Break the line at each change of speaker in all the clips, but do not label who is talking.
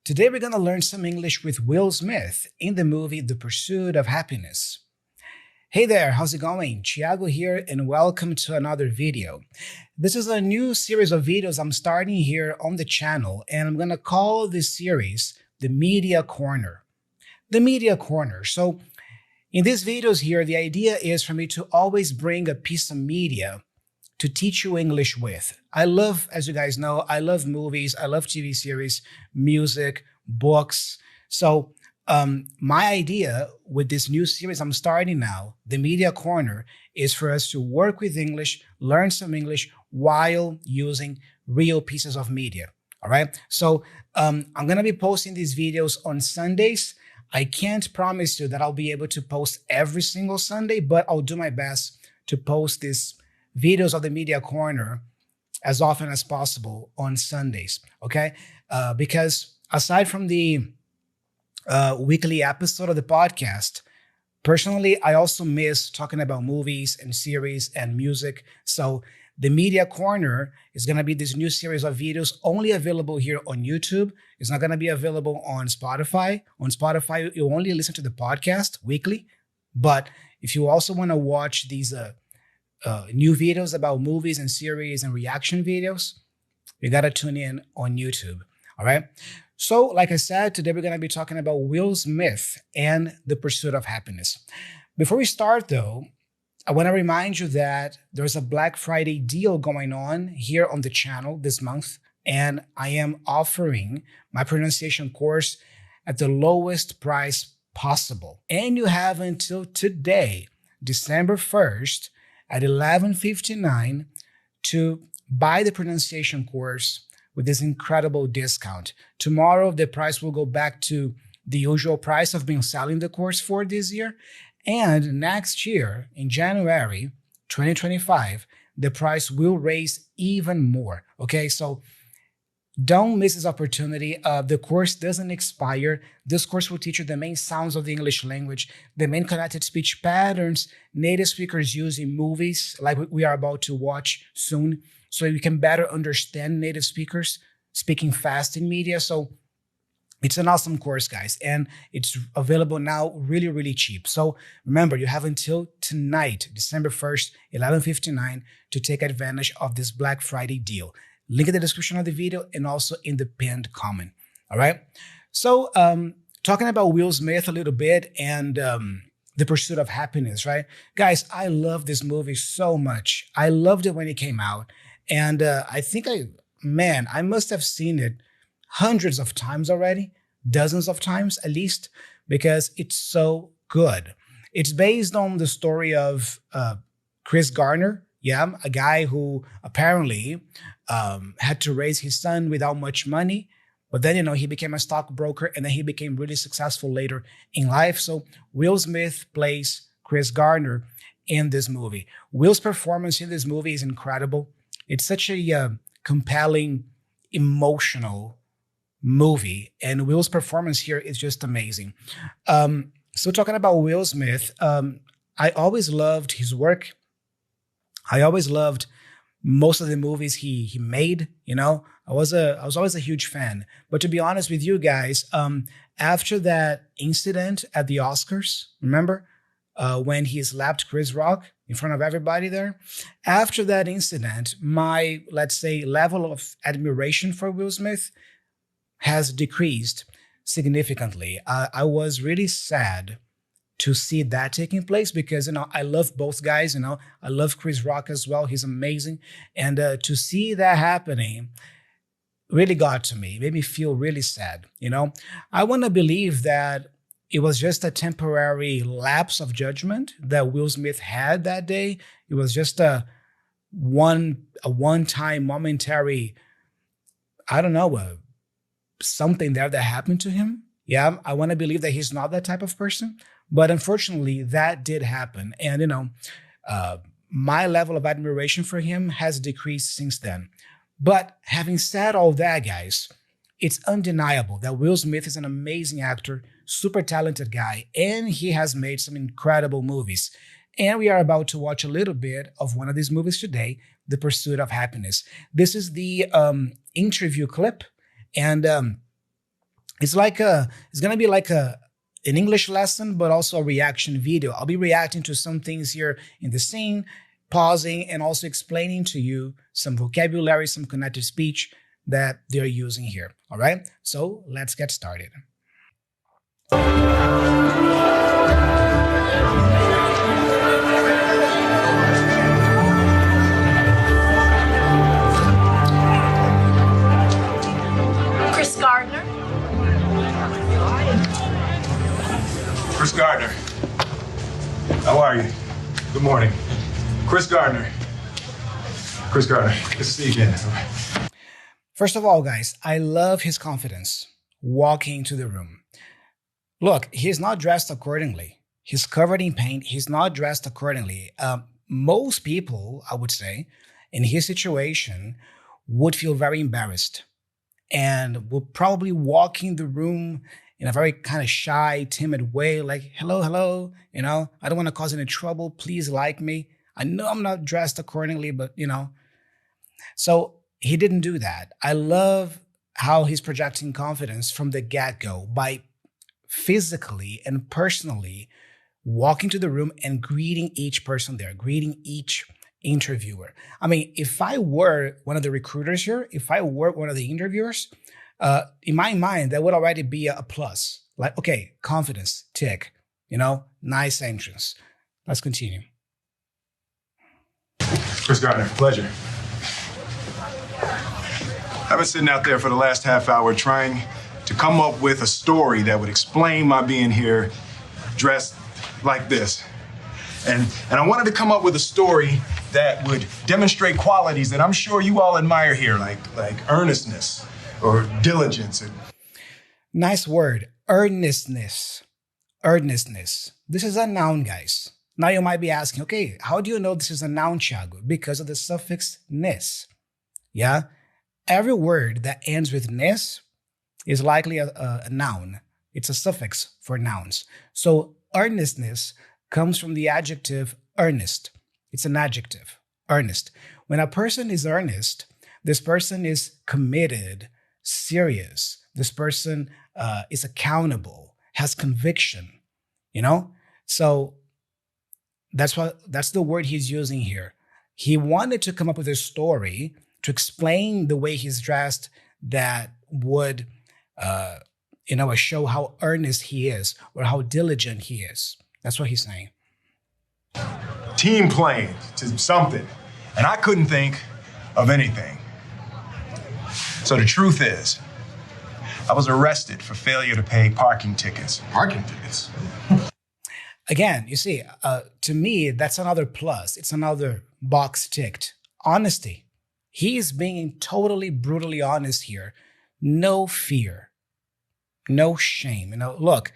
Today we're going to learn some English with Will Smith in the movie The Pursuit of Happiness. Hey there, how's it going? Thiago here and welcome to another video. This is a new series of videos I'm starting here on the channel, and I'm going to call this series The Media Corner. The Media Corner. So in these videos here, the idea is for me to always bring a piece of media to teach you English with. I love, as you guys know, I love movies, I love TV series, music, books. So my idea with this new series I'm starting now, The Media Corner, is for us to work with English, learn some English while using real pieces of media. All right. So I'm going to be posting these videos on Sundays. I can't promise you that I'll be able to post every single Sunday, but I'll do my best to post these videos of the Media Corner as often as possible on Sundays. Okay. Because aside from the weekly episode of the podcast, personally, I also miss talking about movies and series and music. So the Media Corner is going to be this new series of videos only available here on YouTube. It's not going to be available on Spotify. On Spotify, you only listen to the podcast weekly. But if you also want to watch these new videos about movies and series and reaction videos, you got to tune in on YouTube. All right. So like I said, today we're going to be talking about Will Smith and The Pursuit of Happiness. Before we start, though, I want to remind you that there's a Black Friday deal going on here on the channel this month, and I am offering my pronunciation course at the lowest price possible. And you have until today, December 1st, at 11:59 to buy the pronunciation course with this incredible discount. Tomorrow, the price will go back to the usual price I've been selling the course for this year. And next year, in January 2025, the price will raise even more. Okay, so don't miss this opportunity. The course doesn't expire. This course will teach you the main sounds of the English language, the main connected speech patterns native speakers use in movies like we are about to watch soon, so you can better understand native speakers speaking fast in media. So it's an awesome course, guys, and it's available now really, really cheap. So remember, you have until tonight, December 1st, 11:59, to take advantage of this Black Friday deal. Link in the description of the video and also in the pinned comment. All right. So talking about Will Smith a little bit and The Pursuit of Happiness, right? Guys, I love this movie so much. I loved it when it came out. And I think I must have seen it hundreds of times already, dozens of times at least, because it's so good. It's based on the story of Chris Gardner. Yeah, a guy who apparently had to raise his son without much money. But then, he became a stockbroker and then he became really successful later in life. So Will Smith plays Chris Gardner in this movie. Will's performance in this movie is incredible. It's such a compelling, emotional movie. And Will's performance here is just amazing. So talking about Will Smith, I always loved his work. I always loved most of the movies he made. I was always a huge fan. But to be honest with you guys, after that incident at the Oscars, remember when he slapped Chris Rock in front of everybody there? After that incident, my, let's say, level of admiration for Will Smith has decreased significantly. I was really sad to see that taking place because, I love both guys, I love Chris Rock as well. He's amazing. And to see that happening really got to me, made me feel really sad. I want to believe that it was just a temporary lapse of judgment that Will Smith had that day. It was just a one-time momentary, I don't know, something there that happened to him. Yeah, I want to believe that he's not that type of person. But unfortunately, that did happen. And, my level of admiration for him has decreased since then. But having said all that, guys, it's undeniable that Will Smith is an amazing actor, super talented guy, and he has made some incredible movies. And we are about to watch a little bit of one of these movies today, The Pursuit of Happiness. This is the interview clip. And It's gonna be like an English lesson, but also a reaction video. I'll be reacting to some things here in the scene, pausing, and also explaining to you some vocabulary, some connected speech that they're using here. All right, so let's get started.
Chris Gardner.
Chris Gardner. How are you? Good morning. Chris Gardner. Chris Gardner. Good to see you again.
First of all, guys, I love his confidence walking into the room. Look, he's not dressed accordingly. He's covered in paint. He's not dressed accordingly. Most people, I would say, in his situation would feel very embarrassed and would probably walk in the room in a very kind of shy, timid way, like, hello, hello, I don't want to cause any trouble. Please like me. I know I'm not dressed accordingly, but, So he didn't do that. I love how he's projecting confidence from the get-go by physically and personally walking to the room and greeting each person there, greeting each interviewer. I mean, if I were one of the recruiters here, if I were one of the interviewers, in my mind, that would already be a plus. Like, okay, confidence, tick, nice entrance. Let's continue.
Chris Gardner, pleasure. I've been sitting out there for the last half hour trying to come up with a story that would explain my being here dressed like this. And I wanted to come up with a story that would demonstrate qualities that I'm sure you all admire here, like earnestness or diligence.
Nice word, earnestness. Earnestness. This is a noun, guys. Now you might be asking, okay, how do you know this is a noun, Thiago? Because of the suffix ness. Yeah? Every word that ends with ness is likely a noun. It's a suffix for nouns. So earnestness comes from the adjective earnest. It's an adjective, earnest. When a person is earnest, this person is committed, serious. This person is accountable, has conviction, So that's the word he's using here. He wanted to come up with a story to explain the way he's dressed that would, show how earnest he is or how diligent he is. That's what he's saying.
Team playing to something. And I couldn't think of anything. So the truth is, I was arrested for failure to pay parking tickets.
Parking tickets?
Again, you see, to me, that's another plus. It's another box ticked. Honesty. He is being totally, brutally honest here. No fear. No shame. Look,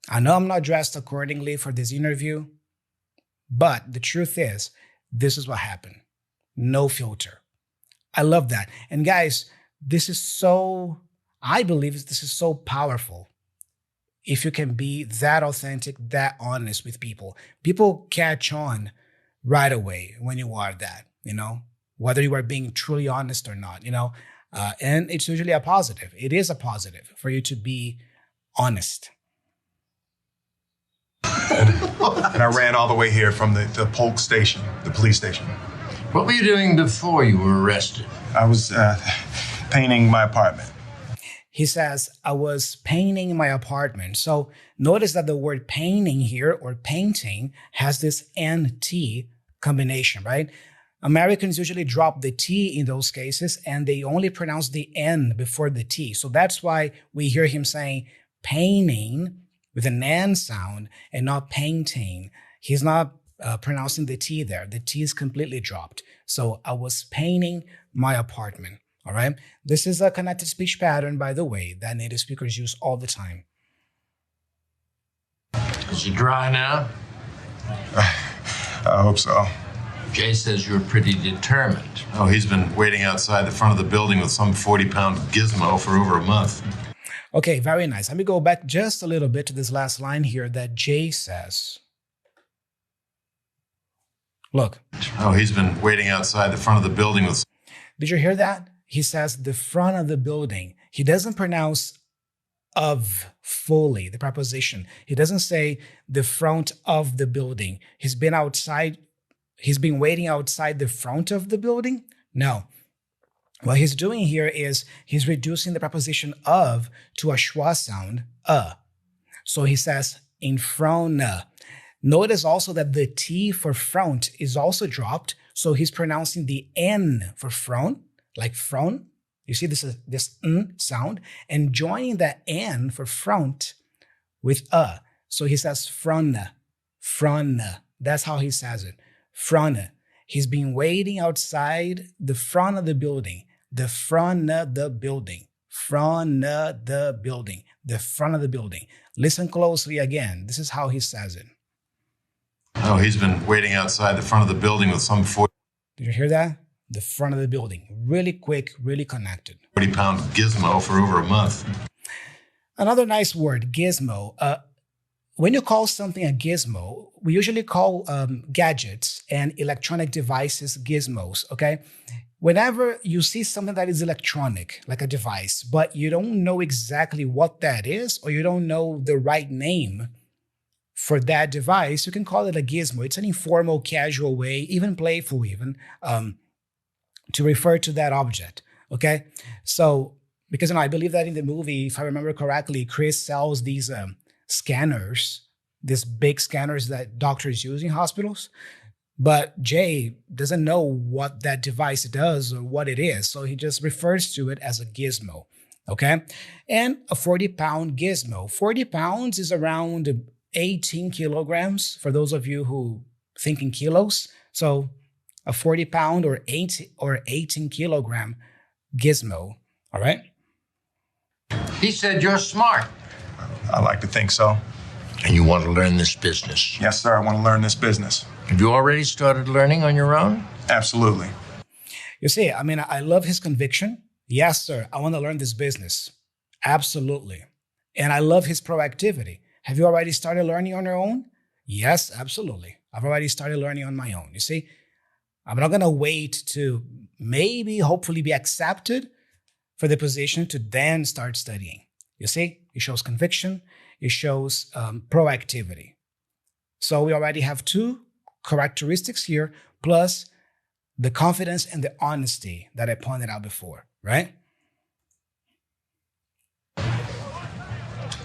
I know I'm not dressed accordingly for this interview, but the truth is, this is what happened. No filter. I love that. And guys, I believe this is so powerful. If you can be that authentic, that honest with people, people catch on right away when you are that, whether you are being truly honest or not, and it's usually a positive. It is a positive for you to be honest.
And I ran all the way here from the Polk station, the police station.
What were you doing before you were arrested?
I was painting my apartment.
He says, I was painting my apartment. So notice that the word painting here or painting has this N-T combination, right? Americans usually drop the T in those cases and they only pronounce the N before the T. So that's why we hear him saying painting with an N sound and not painting. He's not pronouncing the T there. The T is completely dropped. So I was painting my apartment. All right. This is a connected speech pattern, by the way, that native speakers use all the time.
Is it dry now?
I hope so.
Jay says you're pretty determined.
Oh, he's been waiting outside the front of the building with some 40-pound gizmo for over a month.
Okay, very nice. Let me go back just a little bit to this last line here that Jay says. Look.
Oh, he's been waiting outside the front of the building with...
Did you hear that? He says the front of the building. He doesn't pronounce of fully, the preposition. He doesn't say the front of the building. He's been waiting outside the front of the building. No. What he's doing here is he's reducing the preposition of to a schwa sound, So he says in front. Notice also that the T for front is also dropped. So he's pronouncing the N for front, like front. You see this N sound, and joining that N for front with So he says front. That's how he says it. Front. He's been waiting outside the front of the building. The front of the building. Front of the building. The front of the building. Listen closely again. This is how he says it.
Oh, he's been waiting outside the front of the building with some 40
Did you hear that? The front of the building. Really quick, really connected.
40-pound gizmo for over a month.
Another nice word, gizmo. When you call something a gizmo, we usually call gadgets and electronic devices gizmos, okay? Whenever you see something that is electronic, like a device, but you don't know exactly what that is, or you don't know the right name for that device, you can call it a gizmo. It's an informal, casual way, even playful even, to refer to that object, okay? So, because I believe that in the movie, if I remember correctly, Chris sells these scanners, these big scanners that doctors use in hospitals, but Jay doesn't know what that device does or what it is, so he just refers to it as a gizmo, okay? And a 40-pound gizmo. 40 pounds is around 18 kilograms, for those of you who think in kilos. So a 40-pound or 18 kilogram gizmo, all right?
He said you're smart.
I like to think so.
And you want to learn this business.
Yes, sir, I want to learn this business.
Have you already started learning on your own?
Absolutely.
You see, I love his conviction. Yes, sir, I want to learn this business. Absolutely. And I love his proactivity. Have you already started learning on your own? Yes, absolutely. I've already started learning on my own. You see, I'm not going to wait to maybe, hopefully be accepted for the position to then start studying. You see, it shows conviction. It shows proactivity. So we already have two characteristics here, plus the confidence and the honesty that I pointed out before, right?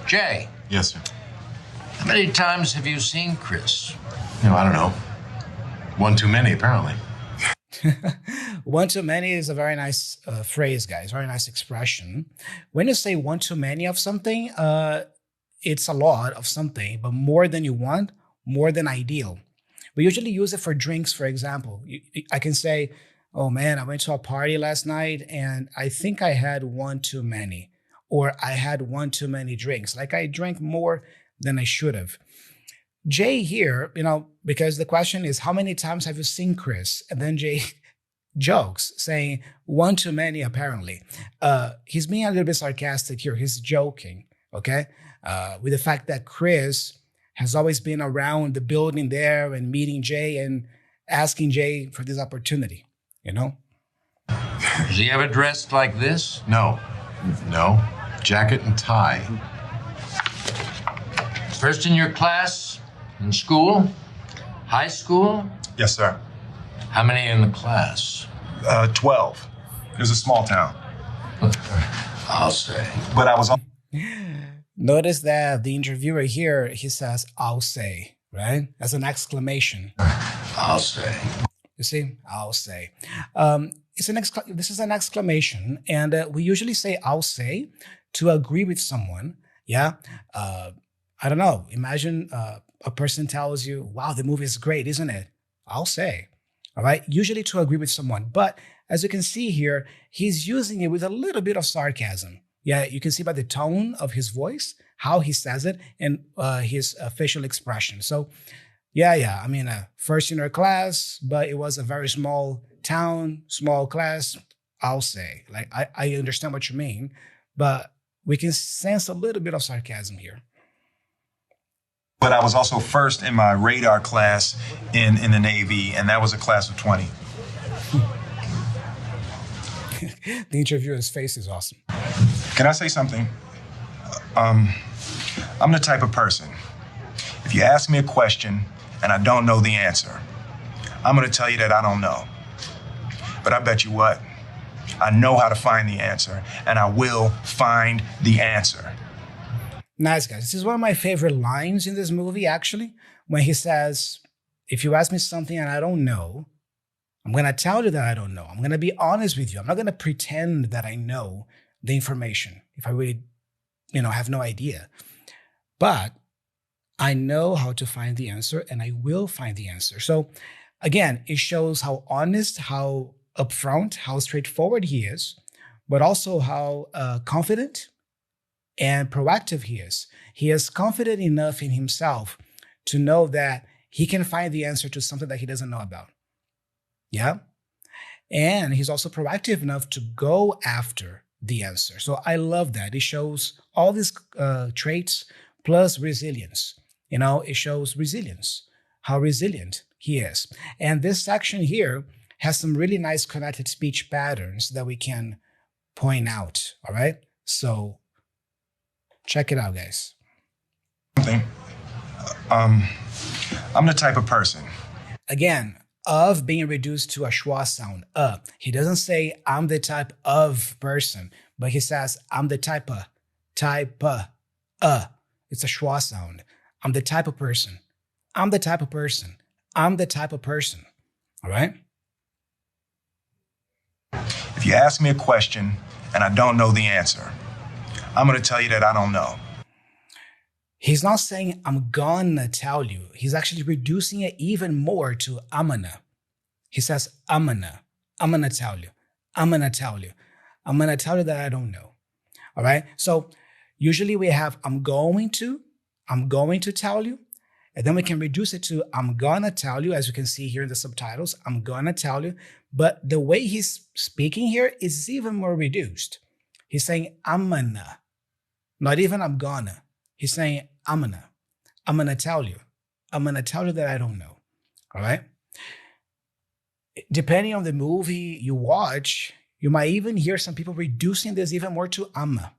Jay,
Yes, sir.
how many times have you seen Chris?
I don't know. One too many, apparently.
One too many is a very nice phrase, guys, very nice expression. When you say one too many of something, it's a lot of something, but more than you want, more than ideal. We usually use it for drinks, for example. I can say, oh man, I went to a party last night and I think I had one too many, or I had one too many drinks. Like I drank more than I should have. Jay here, because the question is, how many times have you seen Chris? And then Jay jokes, saying one too many, apparently. He's being a little bit sarcastic here. He's joking, okay? With the fact that Chris has always been around the building there and meeting Jay and asking Jay for this opportunity,
Has he ever dressed like this?
No. Jacket and tie.
First in your class? In school? High school?
Yes, sir.
How many in the class?
12. It was a small town.
I'll say.
But I was on.
Notice that the interviewer here, he says, I'll say, right? As an exclamation.
I'll say.
You see, I'll say. This is an exclamation, and we usually say I'll say to agree with someone, yeah? I don't know, imagine a person tells you, wow, the movie is great, isn't it? I'll say, all right? Usually to agree with someone, but as you can see here, he's using it with a little bit of sarcasm. Yeah, you can see by the tone of his voice, how he says it, and his facial expression. So, yeah, first in our class, but it was a very small town, small class, I'll say. Like, I understand what you mean, but we can sense a little bit of sarcasm here.
But I was also first in my radar class in the Navy, and that was a class of 20.
The interviewer's face is awesome.
Can I say something? I'm the type of person, if you ask me a question and I don't know the answer, I'm gonna tell you that I don't know. But I bet you what? I know how to find the answer, and I will find the answer.
Nice, guys. This is one of my favorite lines in this movie, actually, when he says, if you ask me something and I don't know, I'm going to tell you that I don't know. I'm going to be honest with you. I'm not going to pretend that I know the information if I really, have no idea. But I know how to find the answer, and I will find the answer. So again, it shows how honest, how upfront, how straightforward he is, but also how confident and proactive he is. He is confident enough in himself to know that he can find the answer to something that he doesn't know about. Yeah? And he's also proactive enough to go after the answer. So I love that. It shows all these traits plus resilience. It shows resilience, how resilient he is. And this section here has some really nice connected speech patterns that we can point out. All right? So check it out, guys.
I'm the type of person.
Again, of being reduced to a schwa sound. He doesn't say I'm the type of person, but he says I'm the type of. It's a schwa sound. I'm the type of person. I'm the type of person. I'm the type of person. All right?
If you ask me a question and I don't know the answer, I'm going to tell you that I don't know.
He's not saying I'm gonna tell you. He's actually reducing it even more to I'm gonna. He says I'm gonna tell you. I'm gonna tell you. I'm gonna tell you that I don't know. All right? So usually we have I'm going to tell you. And then we can reduce it to I'm gonna tell you, as you can see here in the subtitles. I'm gonna tell you. But the way he's speaking here is even more reduced. He's saying I'm gonna. Not even I'm gonna. He's saying I'm gonna tell you. I'm gonna tell you that I don't know. All right? Depending on the movie you watch, you might even hear some people reducing this even more to I'ma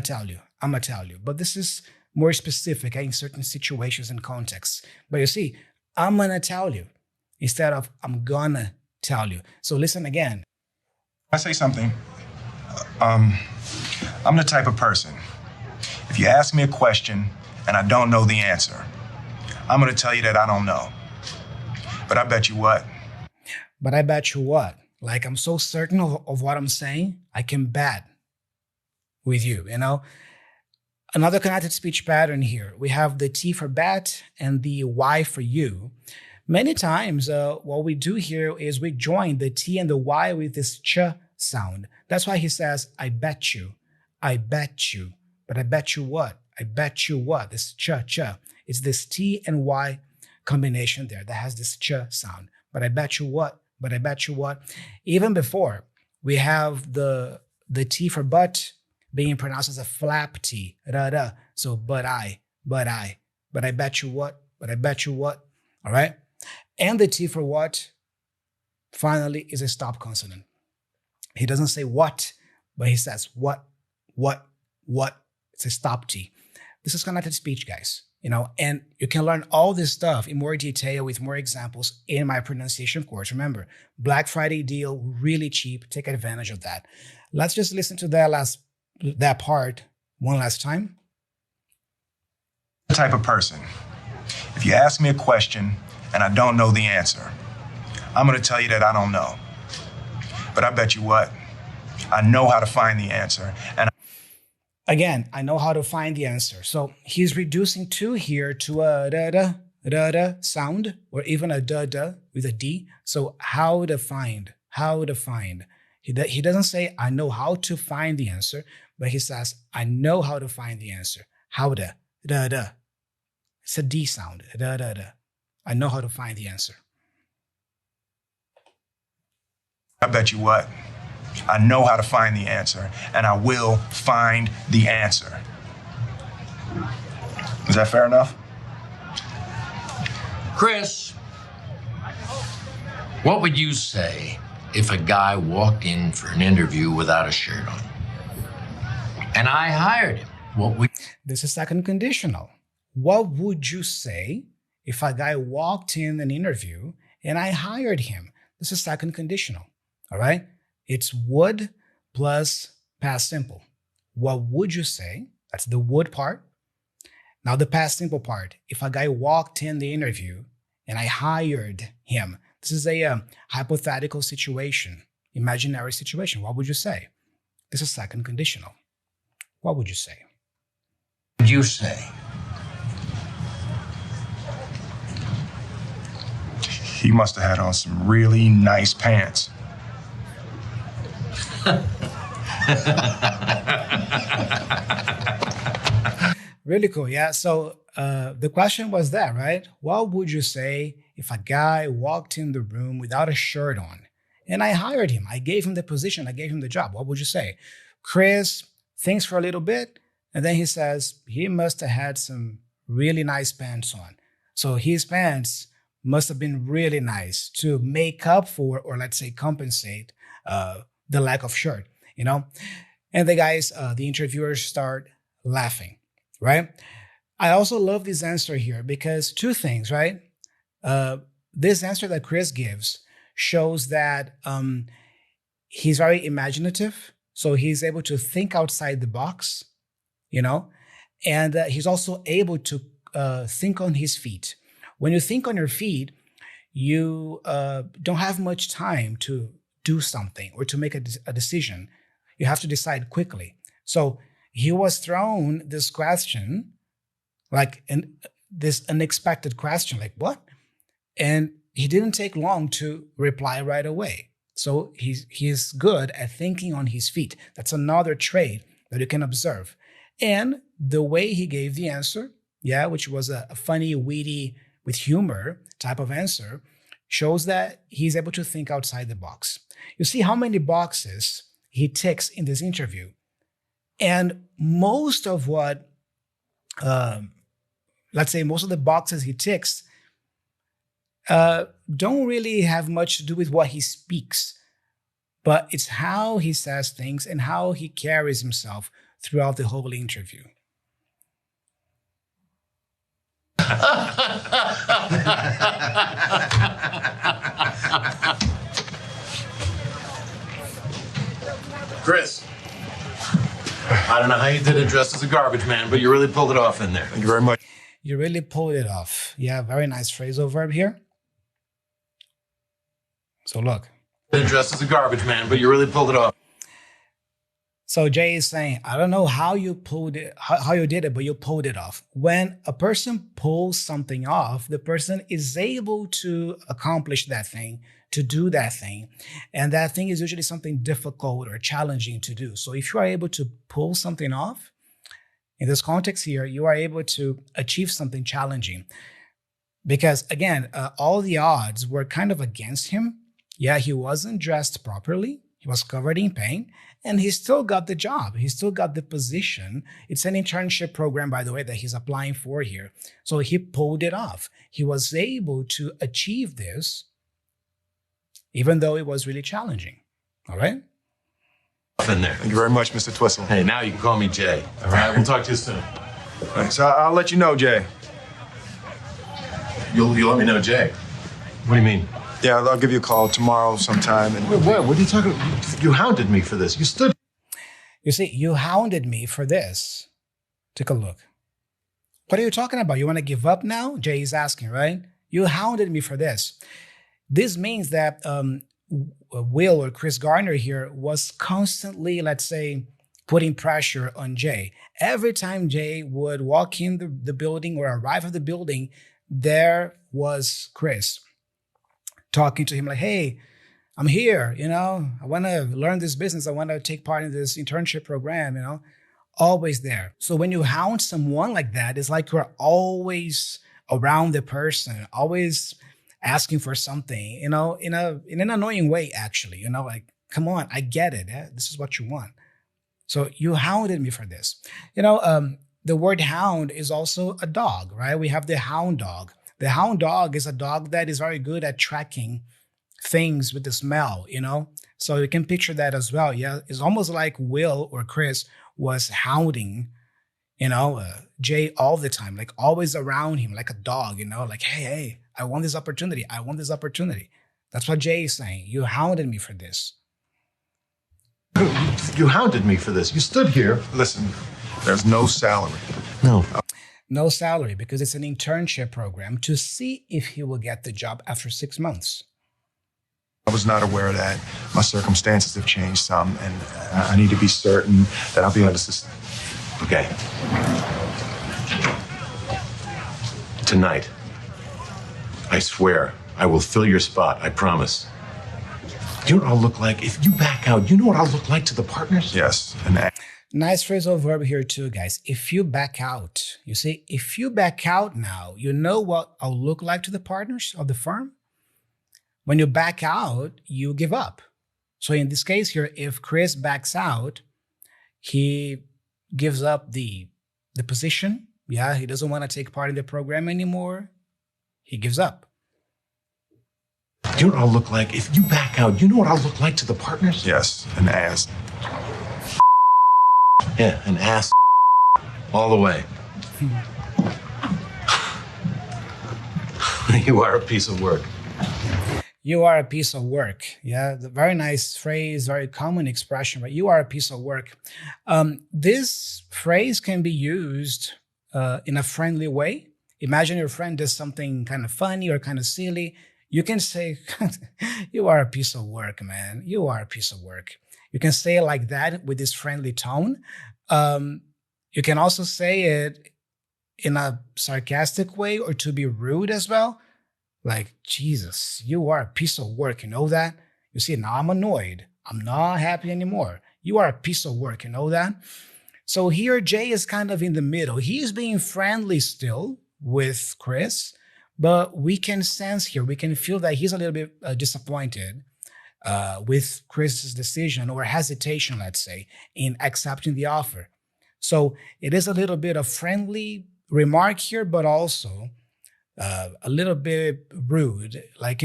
tell you. I'ma tell you. But this is more specific in certain situations and contexts. But you see, I'm gonna tell you instead of I'm gonna tell you. So listen again.
I say something. I'm the type of person, if you ask me a question and I don't know the answer, I'm going to tell you that I don't know. But I bet you what?
But I bet you what? Like, I'm so certain of what I'm saying, I can bet with you, Another connected speech pattern here. We have the T for bet and the Y for you. Many times, what we do here is we join the T and the Y with this ch sound. That's why he says, I bet you. I bet you. But I bet you what? I bet you what? This ch. It's this T and Y combination there that has this ch sound. But I bet you what? But I bet you what? Even before, we have the T for but being pronounced as a flap T. Da. So but I. But I bet you what? But I bet you what? All right? And the T for what, finally, is a stop consonant. He doesn't say what, but he says what. It's a stop T. This is connected speech, guys. And you can learn all this stuff in more detail with more examples in my pronunciation course. Remember, Black Friday deal, really cheap. Take advantage of that. Let's just listen to that part one last time.
The type of person, if you ask me a question and I don't know the answer, I'm going to tell you that I don't know. But I bet you what? I know how to find the answer. And
again, I know how to find the answer. So he's reducing to here to a da sound, or even a da with a D. So how to find. He doesn't say I know how to find the answer, but he says I know how to find the answer. How to da. It's a D sound. Da. I know how to find the answer.
I bet you what? I know how to find the answer, and I will find the answer. Is that fair enough?
Chris, what would you say if a guy walked in for an interview without a shirt on? and I hired him. What would
This is second conditional. What would you say if a guy walked in an interview and I hired him? This is second conditional. All right? It's would plus past simple. What would you say? That's the would part. Now the past simple part. If a guy walked in the interview and I hired him, this is a hypothetical situation, imaginary situation. What would you say? This is second conditional. What would you say?
you say?
He must have had on some really nice pants.
Really cool. Yeah. So the question was that, right? What would you say if a guy walked in the room without a shirt on and I hired him? I gave him the position. I gave him the job. What would you say? Chris thinks for a little bit and then he says he must have had some really nice pants on. So his pants must have been really nice to make up for, or let's say compensate the lack of shirt, you know? And the guys, the interviewers start laughing. Right? I also love this answer here because two things, right? This answer that Chris gives shows that he's very imaginative. So he's able to think outside the box, you know, and he's also able to think on his feet. When you think on your feet, you don't have much time to do something or to make a decision. You have to decide quickly. So he was thrown this question, like this unexpected question, like what? And he didn't take long to reply right away. So he's good at thinking on his feet. That's another trait that you can observe. And the way he gave the answer, yeah, which was a funny, witty, with humor type of answer, shows that he's able to think outside the box. You see how many boxes he ticks in this interview. And most of what, let's say most of the boxes he ticks don't really have much to do with what he speaks, but it's how he says things and how he carries himself throughout the whole interview.
Chris, I don't know how you did it dressed as a garbage man, but you really pulled it off in there.
Thank you very much.
You really pulled it off. Yeah, very nice phrasal verb here. So look.
You did it dressed as a garbage man, but you really pulled it off.
So Jay is saying, I don't know how you pulled it, how you did it, but you pulled it off. When a person pulls something off, the person is able to accomplish that thing, to do that thing. And that thing is usually something difficult or challenging to do. So if you are able to pull something off, in this context here, you are able to achieve something challenging. Because again, all the odds were kind of against him. Yeah, he wasn't dressed properly. He was covered in paint. And he still got the job. He still got the position. It's an internship program, by the way, that he's applying for here. So he pulled it off. He was able to achieve this, even though it was really challenging. All right?
In there.
Thank you very much, Mr. Twistle.
Hey, now you can call me Jay. All right, we'll talk to you soon.
All right, so I'll let you know, Jay.
You'll let me know, Jay. What do you mean?
Yeah, I'll give you a call tomorrow sometime. And
What are you talking about? You hounded me for this. You stood.
You see, you hounded me for this. Take a look. What are you talking about? You want to give up now? Jay is asking, right? You hounded me for this. This means that Will or Chris Gardner here was constantly, let's say, putting pressure on Jay. Every time Jay would walk in the building or arrive at the building, there was Chris talking to him like, hey, I'm here, you know, I want to learn this business. I want to take part in this internship program, you know, always there. So when you hound someone like that, it's like you're always around the person, always asking for something, you know, in an annoying way, actually, you know, like, come on, I get it. This is what you want. So you hounded me for this. You know, the word hound is also a dog, right? We have the hound dog. The hound dog is a dog that is very good at tracking things with the smell, you know? So you can picture that as well. Yeah, it's almost like Will or Chris was hounding, Jay all the time, like always around him, like a dog, like, hey, I want this opportunity. I want this opportunity. That's what Jay is saying. You hounded me for this.
You hounded me for this. You stood here.
Listen, there's no salary.
No.
No salary because it's an internship program to see if he will get the job after 6 months.
I was not aware of that. My circumstances have changed some, and I need to be certain that I'll be able to sustain.
Okay. Tonight, I swear, I will fill your spot. I promise. You know what I'll look like if you back out? You know what I'll look like to the partners?
Yes, and
Nice phrasal verb here too, guys. If you back out, you see, if you back out now, you know what I'll look like to the partners of the firm? When you back out, you give up. So in this case here, if Chris backs out, he gives up the position. Yeah, he doesn't want to take part in the program anymore. He gives up.
You know what I'll look like if you back out? You know what I'll look like to the partners?
yes, an ass.
Yeah, an ass all the way. You are a piece of work.
You are a piece of work. Yeah, the very nice phrase, very common expression, but you are a piece of work. This phrase can be used in a friendly way. Imagine your friend does something kind of funny or kind of silly. You can say, you are a piece of work, man. You are a piece of work. You can say it like that with this friendly tone. You can also say it in a sarcastic way or to be rude as well. Like, Jesus, you are a piece of work. You know that? You see, now I'm annoyed. I'm not happy anymore. You are a piece of work. You know that? So here, Jay is kind of in the middle. He is being friendly still with Chris, but we can sense here, we can feel that he's a little bit disappointed with Chris's decision or hesitation, let's say, in accepting the offer. So it is a little bit of friendly remark here, but also a little bit rude, like,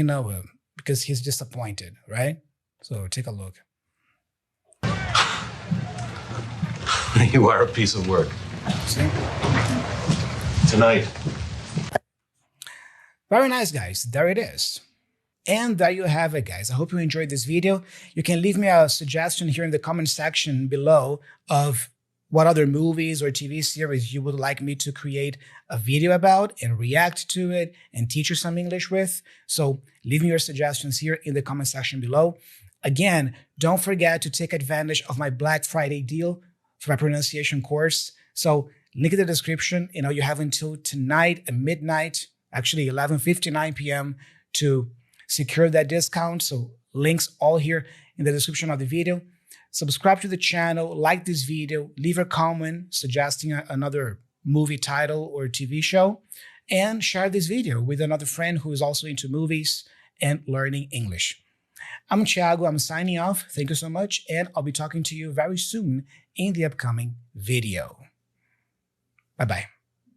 because he's disappointed, right? So take a look.
You are a piece of work.
See?
Tonight.
Very nice, guys. There it is. And there you have it, guys. I hope you enjoyed this video. You can leave me a suggestion here in the comment section below of what other movies or TV series you would like me to create a video about and react to it and teach you some English with. So leave me your suggestions here in the comment section below. Again, don't forget to take advantage of my Black Friday deal for my pronunciation course. So link in the description. You have until tonight at midnight, actually 11:59 p.m. to secure that discount. So links all here in the description of the video. Subscribe to the channel, like this video, leave a comment suggesting another movie title or TV show, and share this video with another friend who is also into movies and learning English. I'm Thiago, I'm signing off. Thank you so much, and I'll be talking to you very soon in the upcoming video. Bye-bye.